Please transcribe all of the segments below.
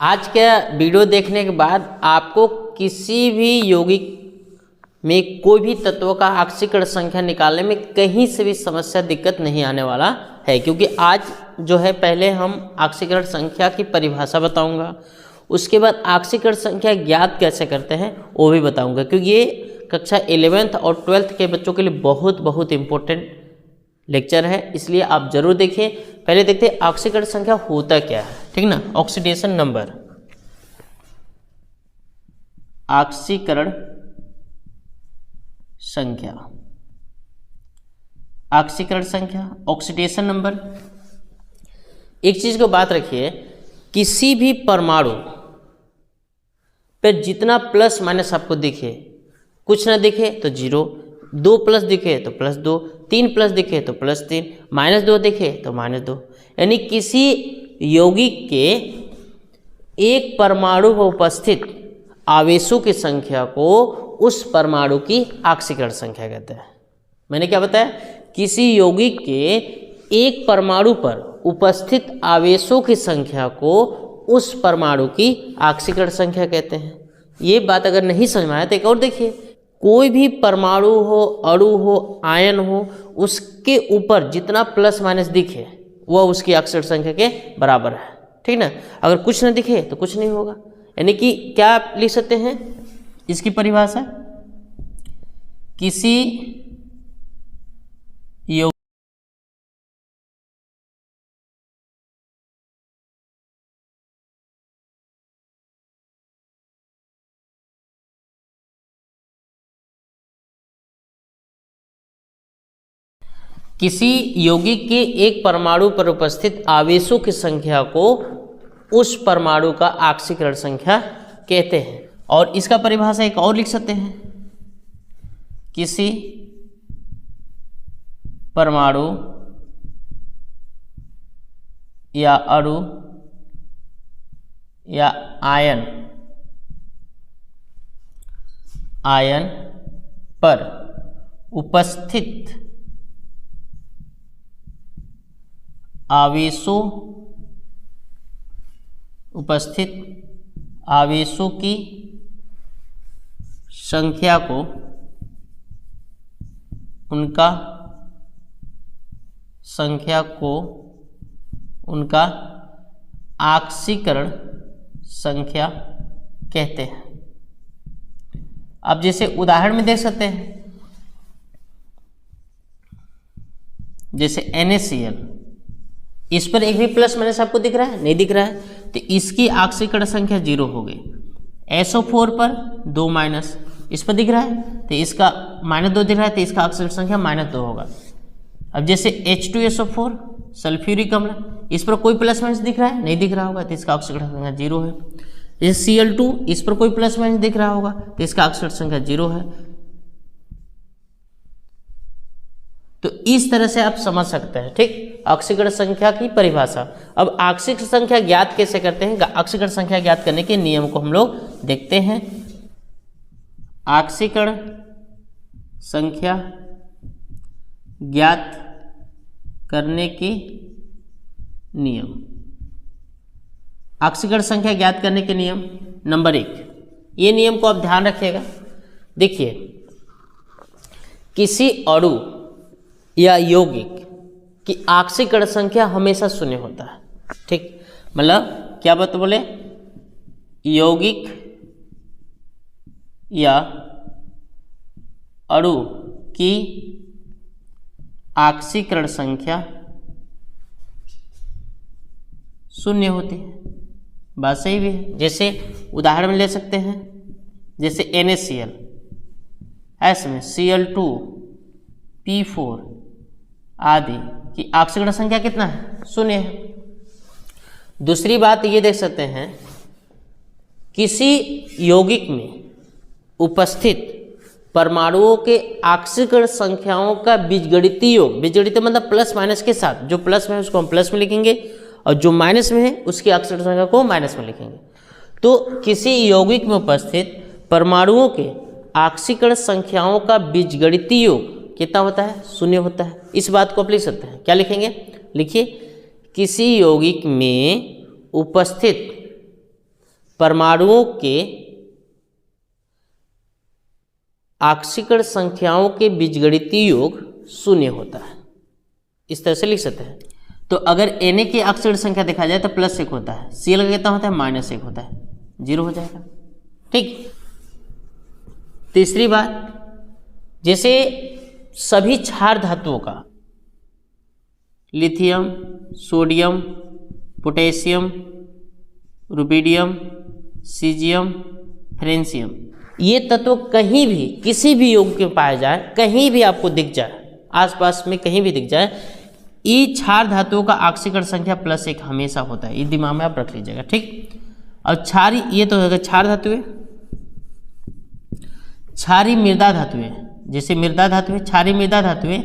आज का वीडियो देखने के बाद आपको किसी भी यौगिक में कोई भी तत्वों का ऑक्सीकरण संख्या निकालने में कहीं से भी समस्या दिक्कत नहीं आने वाला है, क्योंकि आज जो है पहले हम ऑक्सीकरण संख्या की परिभाषा बताऊंगा, उसके बाद ऑक्सीकरण संख्या ज्ञात कैसे करते हैं वो भी बताऊंगा, क्योंकि ये कक्षा 11th और 12th के बच्चों के लिए बहुत इम्पोर्टेंट लेक्चर है, इसलिए आप जरूर देखिए। पहले देखते हैं ऑक्सीकरण संख्या होता क्या है, ठीक ना। ऑक्सीडेशन नंबर, ऑक्सीकरण संख्या, ऑक्सीकरण संख्या, ऑक्सीडेशन नंबर। एक चीज को बात रखिए, किसी भी परमाणु पे जितना प्लस माइनस आपको दिखे, कुछ ना दिखे तो 0, 2 प्लस दिखे तो +2, 3 प्लस दिखे तो +3, -2 दिखे तो -2, यानी किसी यौगिक के एक परमाणु में उपस्थित आवेशों की संख्या को उस परमाणु की ऑक्सीकरण संख्या कहते हैं। मैंने क्या बताया, किसी यौगिक के एक परमाणु पर उपस्थित आवेशों की संख्या को उस परमाणु की ऑक्सीकरण संख्या कहते हैं। ये बात अगर नहीं समझ में आया तो एक और देखिए, कोई भी परमाणु हो, अणु हो, आयन हो, उसके ऊपर जितना प्लस माइनस दिखे वह उसकी ऑक्सीकरण संख्या के बराबर है, ठीक ना। अगर कुछ न दिखे तो कुछ नहीं होगा, यानी कि क्या आप लिख सकते हैं इसकी परिभाषा, किसी किसी यौगिक के एक परमाणु पर उपस्थित आवेशों की संख्या को उस परमाणु का ऑक्सीकरण संख्या कहते हैं। और इसका परिभाषा एक और लिख सकते हैं, किसी परमाणु या अणु या आयन पर उपस्थित आवेशों की संख्या को उनका ऑक्सीकरण संख्या कहते हैं। अब जैसे उदाहरण में देख सकते हैं, जैसे NaCl, इस पर एक भी प्लस माइनस आपको दिख रहा है? नहीं दिख रहा है, तो इसकी ऑक्सीकरण संख्या 0 हो गई। SO4 पर 2 माइनस, इस पर दिख रहा है तो इसका -2 दिख रहा है, तो इसका ऑक्सीकरण संख्या -2 होगा। अब जैसे H2SO4 सल्फ्यूरिक अम्ल, इस पर कोई प्लस माइनस दिख रहा है? नहीं दिख रहा होगा, तो इसका ऑक्सीकरण संख्या 0 है। जैसे Cl2, इस पर कोई प्लस माइनस दिख रहा होगा तो इसका ऑक्सीकरण संख्या 0 है। तो इस तरह से आप समझ सकते हैं, ठीक, ऑक्सीकरण संख्या की परिभाषा। अब ऑक्सीकरण संख्या ज्ञात कैसे करते हैं, ऑक्सीकरण संख्या ज्ञात करने के नियम को हम लोग देखते हैं। ऑक्सीकरण संख्या ज्ञात करने के नियम, ऑक्सीकरण संख्या ज्ञात करने के नियम नंबर 1, ये नियम को आप ध्यान रखिएगा। देखिए, किसी अणु या यौगिक की ऑक्सीकरण संख्या हमेशा 0 होता है, ठीक। मतलब क्या बात बोले, यौगिक या अणु की ऑक्सीकरण संख्या 0 होती है। बात सही भी है। जैसे उदाहरण में ले सकते हैं, जैसे NaCl, इसमें Cl2, P4 आदि की ऑक्सीकरण संख्या कितना है? 0 है। दूसरी बात ये देख सकते हैं, किसी यौगिक में उपस्थित परमाणुओं के ऑक्सीकरण संख्याओं का बीजगणितीय योग, बीजगणितीय मतलब प्लस माइनस के साथ, जो प्लस में है उसको हम प्लस में लिखेंगे और जो माइनस में है उसकी ऑक्सीकरण संख्या को माइनस में लिखेंगे। तो किसी यौगिक में उपस्थित परमाणुओं के ऑक्सीकरण संख्याओं का बीजगणितीय योग कितना होता है? 0 होता है। इस बात को आप लिख सकते हैं, क्या लिखेंगे? लिखिए, किसी यौगिक में उपस्थित परमाणुओं के ऑक्सीकरण संख्याओं के बीजगणितीय योग शून्य होता है। इस तरह से लिख सकते हैं। तो अगर Na की ऑक्सीकरण संख्या देखा जाए तो +1 होता है, Cl का कितना होता है -1 होता है, 0 हो जाएगा। ठीक। तीसरी बात, जैसे सभी क्षार धातुओं का lithium, sodium, potassium, rubidium, caesium, francium, ये तत्व कहीं भी किसी भी योग के पाए जाए, कहीं भी आपको दिख जाए, आसपास में कहीं भी दिख जाए, ये क्षार धातुओं का ऑक्सीकरण संख्या +1 हमेशा होता है। ये दिमाग में आप रख लीजिएगा। ठीक। और क्षारी, ये तो होगा क्षार धातुएं। क्षारी मृदा धातुएं, जैसे मृदा धातुएं, क्षारी मृदा धातुएं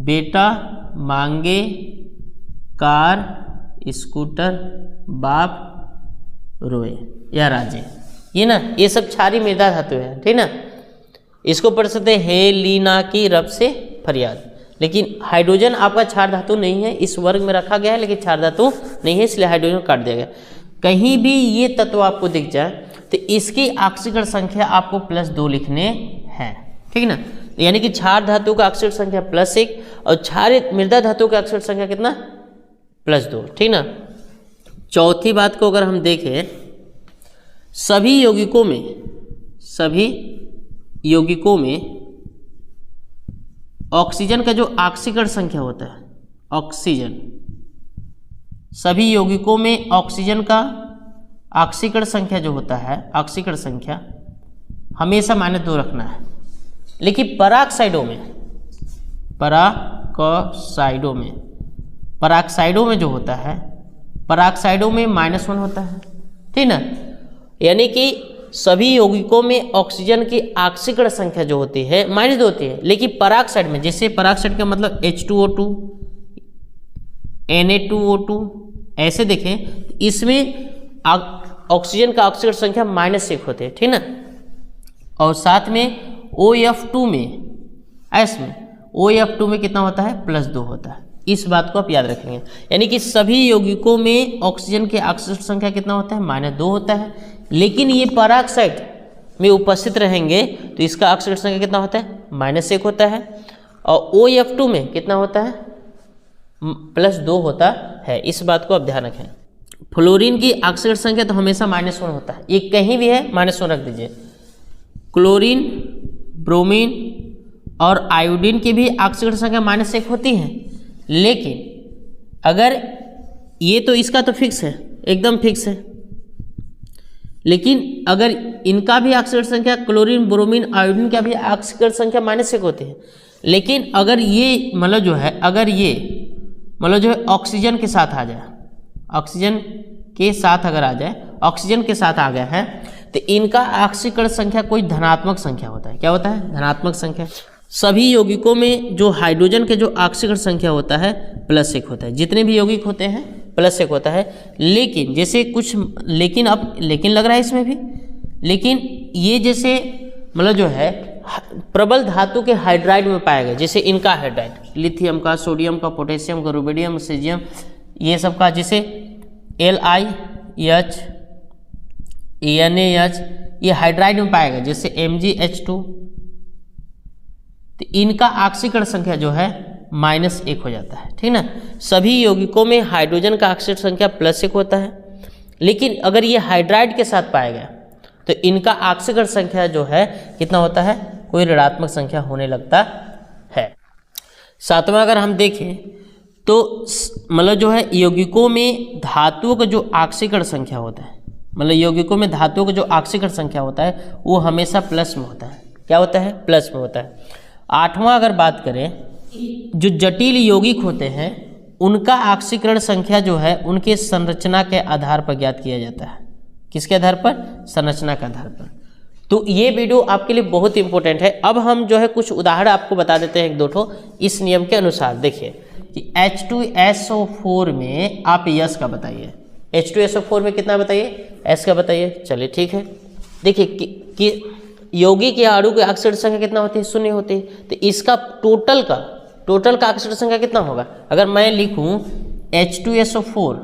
बेटा, मांगे, कार, स्कूटर, बाप, रोए या राजे, ये ना, ये सब क्षारी मृदा धातु है। ठीक ना। इसको पढ़ सकते हैं हेलिना की रब से फरियाद। लेकिन हाइड्रोजन आपका क्षार धातु नहीं है, इस वर्ग में रखा गया है, लेकिन क्षार धातु नहीं है, इसलिए हाइड्रोजन काट दिया गया। कहीं भी ये तत्व आपको दिख जाए तो इसकी ऑक्सीकरण संख्या आपको +2 लिखने हैं। ठीक ना। यानी कि क्षार धातु का ऑक्सीकरण संख्या +1 और क्षारित मृदा धातु का ऑक्सीकरण संख्या कितना, +2। ठीक ना। चौथी बात को अगर हम देखें, सभी यौगिकों में ऑक्सीजन का जो ऑक्सीकरण संख्या होता है, ऑक्सीजन, सभी यौगिकों में ऑक्सीजन का ऑक्सीकरण संख्या जो होता है, ऑक्सीकरण संख्या हमेशा -2 रखना है। लेकिन पराक्साइडों में जो होता है, पराक्साइडों में -1 होता है। ठीक ना। यानी कि सभी यौगिकों में ऑक्सीजन की ऑक्सीकरण संख्या जो होती है -2 होती है, लेकिन पराक्साइड में, जैसे पराक्साइड का मतलब H2O2, Na2O2, ऐसे देखें, इसमें ऑक्सीजन का ऑक्सीकरण संख्या -1 होते हैं। ठीक ना। और साथ में OF2 में, OF2 में कितना होता है, +2 होता है। इस बात को आप याद रखेंगे। यानी कि सभी यौगिकों में ऑक्सीजन के ऑक्सीकरण संख्या कितना होता है, -2 होता है। लेकिन ये पराक्साइड में उपस्थित रहेंगे तो इसका ऑक्सीकरण संख्या कितना होता है, -1 होता है। और OF2 में कितना होता है, +2 होता है। इस बात को आप ध्यान रखें। फ्लोरीन की ऑक्सीकरण संख्या तो हमेशा -1 होता है, ये कहीं भी है -1 रख दीजिए। क्लोरीन, ब्रोमीन और आयोडीन की भी ऑक्सीकरण संख्या -1 होती है। लेकिन अगर ये तो इसका तो फिक्स है, एकदम फिक्स है, लेकिन अगर इनका भी ऑक्सीकरण संख्या, क्लोरीन, ब्रोमीन, आयोडीन का भी ऑक्सीकरण संख्या -1 होती है, लेकिन अगर ये मतलब जो है, अगर ये मतलब जो है ऑक्सीजन के साथ आ जाए, ऑक्सीजन के साथ अगर आ जाए, ऑक्सीजन के साथ आ गया है, तो इनका ऑक्सीकरण संख्या कोई धनात्मक संख्या होता है। क्या होता है, धनात्मक संख्या। सभी यौगिकों में जो हाइड्रोजन के जो ऑक्सीकरण संख्या होता है +1 होता है। जितने भी यौगिक होते हैं +1 होता है। लेकिन जैसे कुछ, लेकिन अब लेकिन लग रहा है इसमें भी, लेकिन ये जैसे मतलब जो है प्रबल धातु के हाइड्राइड में पाया गया, जैसे इनका हाइड्राइड, लिथियम का, सोडियम का, पोटेशियम का, रुबिडियम, सीजियम, ये सब का, जैसे LiH, NaH, ये हाइड्राइड में पाया गया, जैसे MgH2, तो इनका ऑक्सीकरण संख्या जो है -1 हो जाता है। ठीक ना। सभी यौगिकों में हाइड्रोजन का ऑक्सीकरण संख्या +1 होता है, लेकिन अगर ये हाइड्राइड के साथ पाया गया तो इनका ऑक्सीकरण संख्या जो है कितना होता है, कोई ऋणात्मक संख्या होने लगता है। सातवां अगर हम देखें तो मतलब जो है यौगिकों में धातुओं का जो ऑक्सीकरण संख्या होता है, मतलब यौगिकों में धातुओं का जो ऑक्सीकरण संख्या होता है वो हमेशा प्लस में होता है। क्या होता है, प्लस में होता है। आठवां अगर बात करें, जो जटिल यौगिक होते हैं उनका ऑक्सीकरण संख्या जो है उनके संरचना के आधार पर ज्ञात किया जाता है। किसके आधार पर, संरचना के आधार पर। तो ये वीडियो आपके लिए बहुत इंपॉर्टेंट है। अब हम जो है कुछ उदाहरण आपको बता देते हैं, एक दो ठो इस नियम के अनुसार। देखिए कि H2SO4 में आप यस का बताइए, H2SO4 में कितना बताइए, एस का बताइए। चलिए ठीक है। देखिए कि यौगिक या अणु की ऑक्सीकरण संख्या कितना होती है, 0 होती है। तो इसका टोटल का ऑक्सीकरण संख्या कितना होगा। अगर मैं लिखूं H2SO4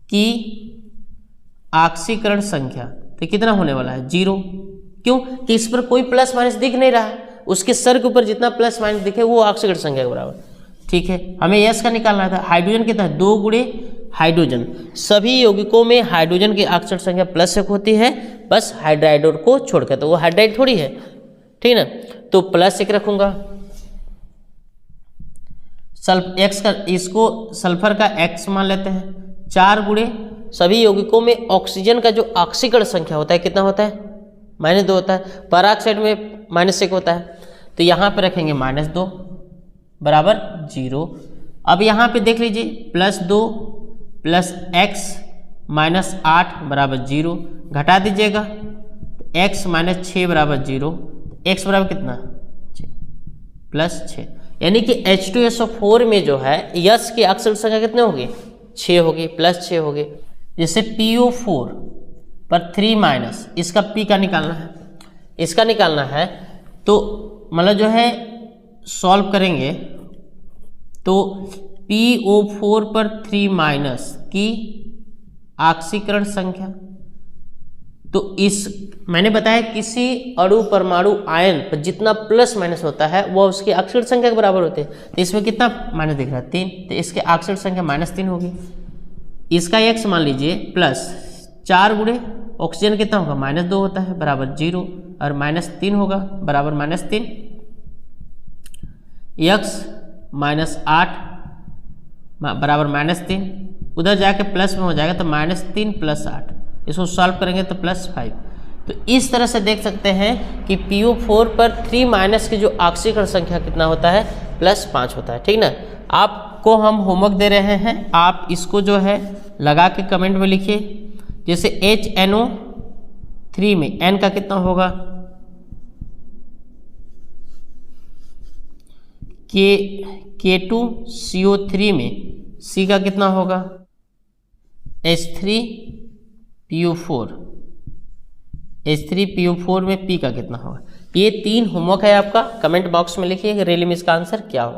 की ऑक्सीकरण संख्या, तो कितना होने वाला है 0। क्यों कि इस पर कोई प्लस माइनस दिख नहीं रहा है, उसके सर के ऊपर जितना प्लस माइनस दिखे वो ऑक्सीकरण संख्या के बराबर। ठीक है, हमें यस का निकालना था। हाइड्रोजन कितना है 2 गुणे हाइड्रोजन, सभी यौगिकों में हाइड्रोजन की ऑक्सीकरण संख्या +1 होती है, बस हाइड्राइड को छोड़कर, तो वो हाइड्राइड थोड़ी है, ठीक है ना। तो +1 रखूंगा। एक्स का, इसको सल्फर का x मान लेते हैं। 4 गुणे सभी यौगिकों में ऑक्सीजन का जो ऑक्सीकरण संख्या होता है कितना होता है -2 होता है, पेरोक्साइड में -1 होता है, तो यहाँ पे रखेंगे -2 बराबर 0। अब यहाँ पे देख लीजिए +2 + x - 8 बराबर 0, घटा दीजिएगा x - 6 बराबर 0, x बराबर कितना +6, यानी कि H2SO4 में जो है यस की ऑक्सीकरण संख्या कितने होगी 6 होगी, +6 होगी। जैसे PO4 पर 3- इसका P का निकालना है, इसका निकालना है, तो मतलब जो है सॉल्व करेंगे तो PO4 पर 3- की ऑक्सीकरण संख्या, तो इस मैंने बताया किसी अणु परमाणु आयन पर जितना +- होता है वह उसकी ऑक्सीकरण संख्या के बराबर होते हैं। तो इसमें कितना माइनस दिख रहा है 3, तो इसके ऑक्सीकरण संख्या -3 होगी। इसका x मान लीजिए +4 गुणे ऑक्सीजन कितना होगा -2 होता है बराबर 0, और -3 होगा बराबर -3, x -8 बराबर -3, उधर जाके प्लस में हो जाएगा तो -3 + 8, इसको सॉल्व करेंगे तो +5। तो इस तरह से देख सकते हैं कि PO4 पर 3- की जो ऑक्सीकरण संख्या कितना होता है +5 होता है, ठीक ना। आपको हम होमवर्क दे रहे हैं, आप इसको जो है लगा के कमेंट में लिखिए। जैसे HNO3 में N का कितना होगा, K2CO3 में C का कितना होगा, H3PO4 में P का कितना होगा। ये 3 होमवर्क है आपका, कमेंट बॉक्स में लिखिए रियली में इसका आंसर क्या होगा।